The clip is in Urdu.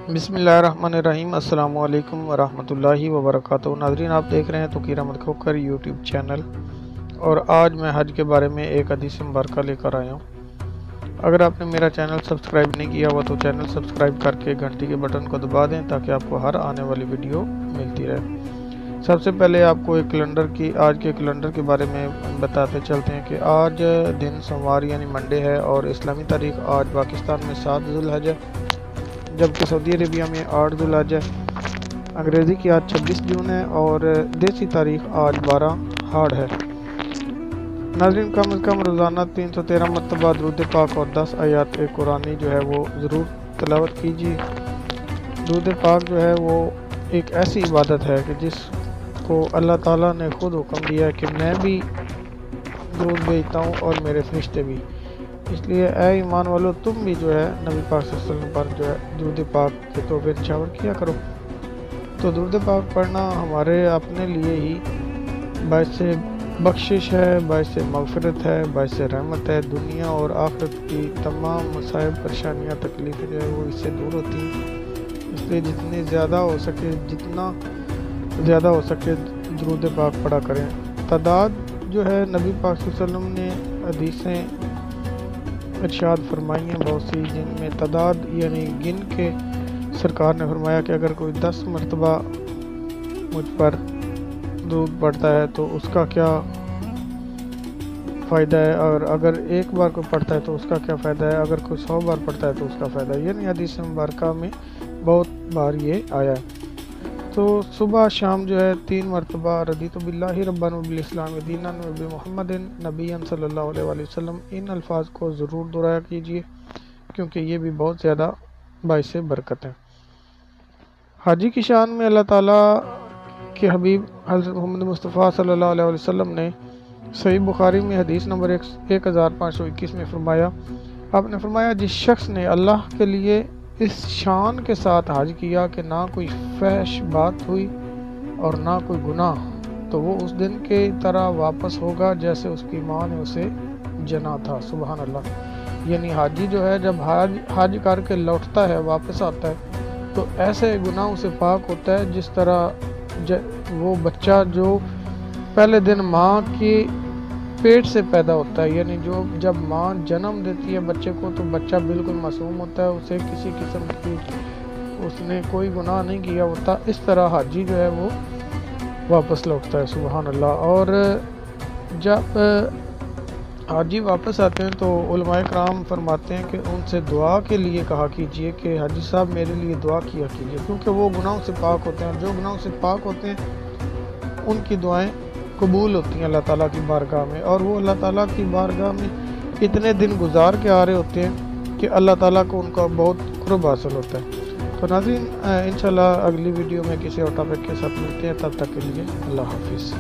بسم اللہ الرحمن الرحیم۔ السلام علیکم ورحمۃ اللہ وبرکاتہ۔ ناظرین، آپ دیکھ رہے ہیں توقیر احمد کھوکر یوٹیوب چینل، اور آج میں حج کے بارے میں ایک حدیث مبارکہ لے کر آیا ہوں۔ اگر آپ نے میرا چینل سبسکرائب نہیں کیا ہوا تو چینل سبسکرائب کر کے گھنٹی کے بٹن کو دبا دیں تاکہ آپ کو ہر آنے والی ویڈیو ملتی رہے۔ سب سے پہلے آپ کو آج کے کیلنڈر کے بارے میں بتاتے چلتے ہیں کہ آج دن سوموار یعنی منڈے ہے، اور اسلامی تاریخ آج پاکستان میں 7 ذوالحج ہے، جبکہ سعودی عربیہ میں 8 ذوالحج ہے۔ انگریزی کی آج 26 جون ہے، اور دیسی تاریخ آج 12 ہاڑ ہے۔ ناظرین، کم از کم روزانہ 313 مرتبہ درود پاک اور 10 آیات قرآنی جو ہے وہ ضرور تلاوت کیجیے۔ درود پاک جو ہے وہ ایک ایسی عبادت ہے کہ جس کو اللہ تعالیٰ نے خود حکم دیا ہے کہ میں بھی درود بھیجتا ہوں اور میرے فرشتے بھی۔ اس لیے اے ایمان والو، تم بھی جو ہے نبی پاک صلی اللہ علیہ وسلم پر جو ہے درود پاک کے تحفے نچھاور کیا کرو۔ تو درود پاک پڑھنا ہمارے اپنے لیے ہی باعث بخشش ہے، باعث مغفرت ہے، باعث رحمت ہے۔ دنیا اور آخرت کی تمام مصائب، پریشانیاں، تکلیفیں جو ہے وہ اس سے دور ہوتی ہیں۔ اس لیے جتنا زیادہ ہو سکے درود پاک پڑھا کریں۔ تعداد جو ہے نبی پاک صلی اللہ علیہ وسلم نے حدیثیں ارشاد فرمائی ہیں بہت سی، جن میں تعداد یعنی گن کے سرکار نے فرمایا کہ اگر کوئی 10 مرتبہ مجھ پر درود پڑھتا ہے تو اس کا کیا فائدہ ہے، اور اگر ایک بار کوئی پڑھتا ہے تو اس کا کیا فائدہ ہے، اگر کوئی 100 بار پڑھتا ہے تو اس کا فائدہ ہے۔ یعنی حدیث مبارکہ میں بہت بار یہ آیا ہے۔ تو صبح شام جو ہے 3 مرتبہ رضیت باللہ ربًا وبالاسلام دینا وبمحمد نبیًا صلی اللہ علیہ وآلہ وسلم، ان الفاظ کو ضرور دہرایا کیجیے کیونکہ یہ بھی بہت زیادہ باعث برکت ہے۔ حاجی کی شان میں اللہ تعالیٰ کے حبیب حضرت محمد مصطفیٰ صلی اللہ علیہ وسلم نے صحیح بخاری میں حدیث نمبر 1521 میں فرمایا، آپ نے فرمایا، جس شخص نے اللہ کے لیے اس شان کے ساتھ حج کیا کہ نہ کوئی فحش بات ہوئی اور نہ کوئی گناہ، تو وہ اس دن کی طرح واپس ہوگا جیسے اس کی ماں نے اسے جنا تھا۔ سبحان اللہ۔ یعنی حاجی جو ہے جب حج کر کے لوٹتا ہے، واپس آتا ہے، تو ایسے گناہوں سے پاک ہوتا ہے جس طرح وہ بچہ جو پہلے دن ماں کے پیٹ سے پیدا ہوتا ہے، یعنی جب ماں جنم دیتی ہے بچے کو تو بچہ بالکل معصوم ہوتا ہے، اسے کسی قسم کی اس نے کوئی گناہ نہیں کیا ہوتا، اس طرح حاجی جو ہے وہ واپس لوٹتا ہے۔ سبحان اللہ۔ اور جب حاجی واپس آتے ہیں تو علماء کرام فرماتے ہیں کہ ان سے دعا کے لیے کہا کیجئے کہ حاجی صاحب میرے لیے دعا کیا کیجئے، کیونکہ وہ گناہوں سے پاک ہوتے ہیں، جو گناہوں سے پاک ہوتے ہیں ان کی دعائیں قبول ہوتی ہیں اللہ تعالیٰ کی بارگاہ میں، اور وہ اللہ تعالیٰ کی بارگاہ میں اتنے دن گزار کے آ رہے ہوتے ہیں کہ اللہ تعالیٰ کو ان کا بہت قرب حاصل ہوتا ہے۔ تو ناظرین، انشاءاللہ اگلی ویڈیو میں کسی اور ٹاپک کے ساتھ ملتے ہیں، تب تک کے لیے اللہ حافظ۔